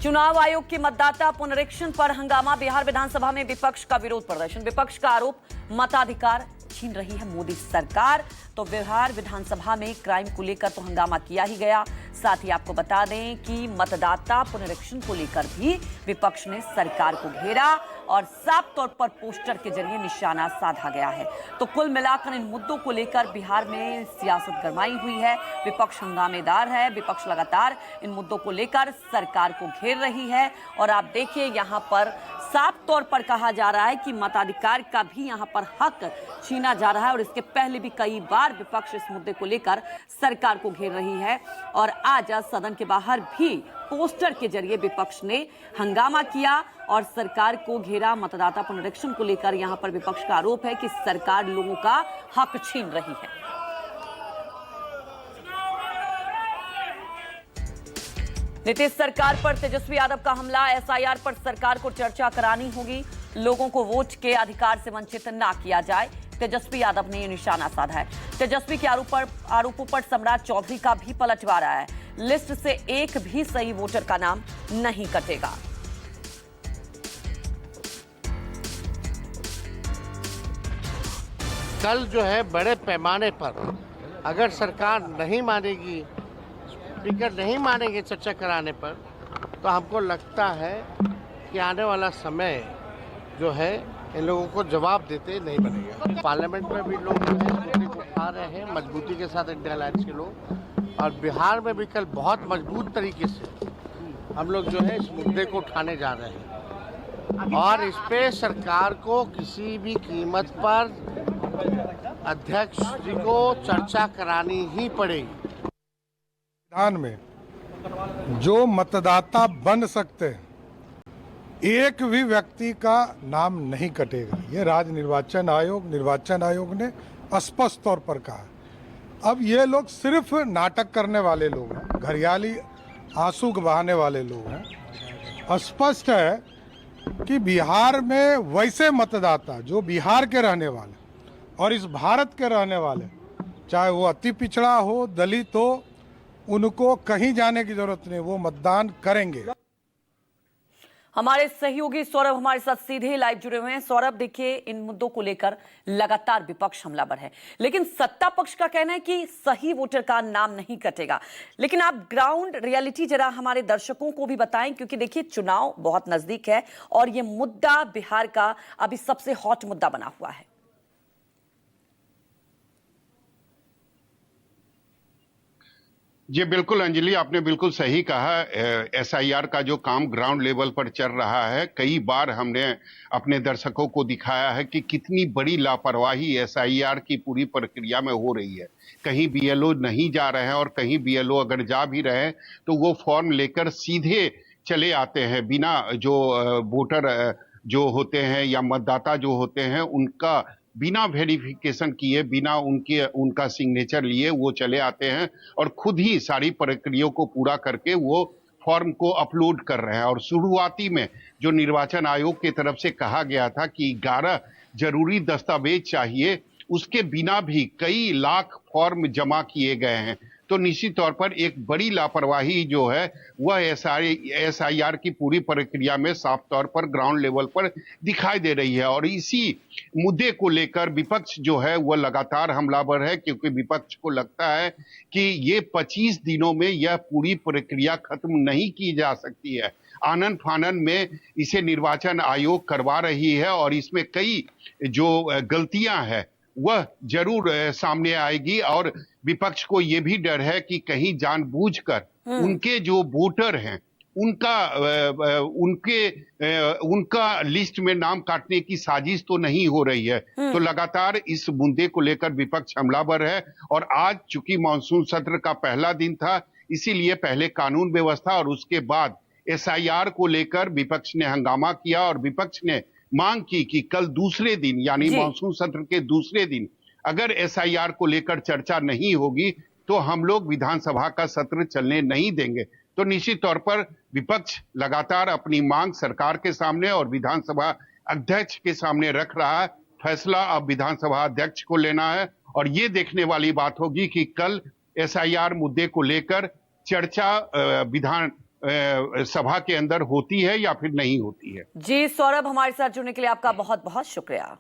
चुनाव आयोग के मतदाता पुनरीक्षण पर हंगामा। बिहार विधानसभा में विपक्ष का विरोध प्रदर्शन। विपक्ष का आरोप, मताधिकार छीन रही है मोदी सरकार। तो बिहार विधानसभा में क्राइम को लेकर तो हंगामा किया ही गया। साथ ही आपको बता दें कि मतदाता पुनरीक्षण को लेकर भी विपक्ष ने सरकार को घेरा और साफ तौर पर पोस्टर के जरिए निशाना साधा गया है। तो कुल मिलाकर इन मुद्दों को लेकर बिहार में सियासत गरमाई हुई है। विपक्ष हंगामेदार है। विपक्ष लगातार इन मुद्दों को लेकर सरकार को घेर रही है। और आप देखिए, यहां पर साफ तौर पर कहा जा रहा है कि मताधिकार का भी यहां पर हक छीना जा रहा है। और इसके पहले भी कई बार विपक्ष इस मुद्दे को लेकर सरकार को घेर रही है। और आज सदन के बाहर भी पोस्टर के जरिए विपक्ष ने हंगामा किया और सरकार को घेरा। मतदाता पुनरीक्षण को लेकर यहां पर विपक्ष का आरोप है कि सरकार लोगों का हक छीन रही है। नीतीश सरकार पर तेजस्वी यादव का हमला। एसआईआर पर सरकार को चर्चा करानी होगी। लोगों को वोट के अधिकार से वंचित ना किया जाए, तेजस्वी यादव ने यह निशाना साधा है। तेजस्वी के आरोपों पर सम्राट चौधरी का भी पलटवार आया है। लिस्ट से एक भी सही वोटर का नाम नहीं कटेगा। कल जो है बड़े पैमाने पर अगर सरकार नहीं मानेगी, स्पीकर नहीं मानेंगे चर्चा कराने पर, तो हमको लगता है कि आने वाला समय जो है इन लोगों को जवाब देते नहीं बनेगा। पार्लियामेंट में भी लोग जो है मुद्दे को उठा रहे हैं मजबूती के साथ, इंडिया अलायंस के लोग, और बिहार में भी कल बहुत मजबूत तरीके से हम लोग जो है इस मुद्दे को उठाने जा रहे हैं। और इस पे सरकार को किसी भी कीमत पर अध्यक्ष जी को चर्चा करानी ही पड़ेगी। संविधान में जो मतदाता बन सकते हैं, एक भी व्यक्ति का नाम नहीं कटेगा। ये राज्य निर्वाचन आयोग ने स्पष्ट तौर पर कहा। अब ये लोग सिर्फ नाटक करने वाले लोग हैं, घड़ियाली आंसू बहाने वाले लोग हैं। स्पष्ट है कि बिहार में वैसे मतदाता जो बिहार के रहने वाले और इस भारत के रहने वाले, चाहे वो अति पिछड़ा हो, दलित हो, उनको कहीं जाने की जरूरत नहीं, वो मतदान करेंगे। हमारे सहयोगी सौरभ हमारे साथ सीधे लाइव जुड़े हुए हैं। सौरभ, देखिए, इन मुद्दों को लेकर लगातार विपक्ष हमलावर है, लेकिन सत्ता पक्ष का कहना है कि सही वोटर का नाम नहीं कटेगा। लेकिन आप ग्राउंड रियलिटी जरा हमारे दर्शकों को भी बताएं, क्योंकि देखिए चुनाव बहुत नजदीक है और ये मुद्दा बिहार का अभी सबसे हॉट मुद्दा बना हुआ है। जी बिल्कुल अंजलि, आपने बिल्कुल सही कहा। एसआईआर का जो काम ग्राउंड लेवल पर चल रहा है, कई बार हमने अपने दर्शकों को दिखाया है कि कितनी बड़ी लापरवाही एसआईआर की पूरी प्रक्रिया में हो रही है। कहीं बीएलओ नहीं जा रहे हैं और कहीं बीएलओ अगर जा भी रहे हैं तो वो फॉर्म लेकर सीधे चले आते हैं, बिना जो वोटर जो होते हैं या मतदाता जो होते हैं उनका बिना वेरिफिकेशन किए, बिना उनका सिग्नेचर लिए वो चले आते हैं और खुद ही सारी प्रक्रिया को पूरा करके वो फॉर्म को अपलोड कर रहे हैं। और शुरुआती में जो निर्वाचन आयोग की तरफ से कहा गया था कि 11 जरूरी दस्तावेज चाहिए, उसके बिना भी कई लाख फॉर्म जमा किए गए हैं। तो निश्चित तौर पर एक बड़ी लापरवाही जो है वह एसआईआर की पूरी प्रक्रिया में साफ तौर पर ग्राउंड लेवल पर दिखाई दे रही है। और इसी मुद्दे को लेकर विपक्ष जो है वह लगातार हमलावर है, क्योंकि विपक्ष को लगता है कि ये 25 दिनों में यह पूरी प्रक्रिया खत्म नहीं की जा सकती है। आनन फानन में इसे निर्वाचन आयोग करवा रही है और इसमें कई जो गलतियां हैं वह जरूर सामने आएगी। और विपक्ष को यह भी डर है कि कहीं जानबूझकर उनके जो वोटर हैं उनका लिस्ट में नाम काटने की साजिश तो नहीं हो रही है। तो लगातार इस मुद्दे को लेकर विपक्ष हमलावर है। और आज चूंकि मानसून सत्र का पहला दिन था, इसीलिए पहले कानून व्यवस्था और उसके बाद एसआईआर को लेकर विपक्ष ने हंगामा किया और विपक्ष ने मांग की कि कल दूसरे दिन, यानी मानसून सत्र के दूसरे दिन, अगर एसआईआर को लेकर चर्चा नहीं होगी तो हम लोग विधानसभा का सत्र चलने नहीं देंगे। तो निश्चित तौर पर विपक्ष लगातार अपनी मांग सरकार के सामने और विधानसभा अध्यक्ष के सामने रख रहा है। फैसला अब विधानसभा अध्यक्ष को लेना है और ये देखने वाली बात होगी कि कल एसआईआर मुद्दे को लेकर चर्चा सभा के अंदर होती है या फिर नहीं होती है। जी सौरभ, हमारे साथ जुड़ने के लिए आपका बहुत बहुत शुक्रिया।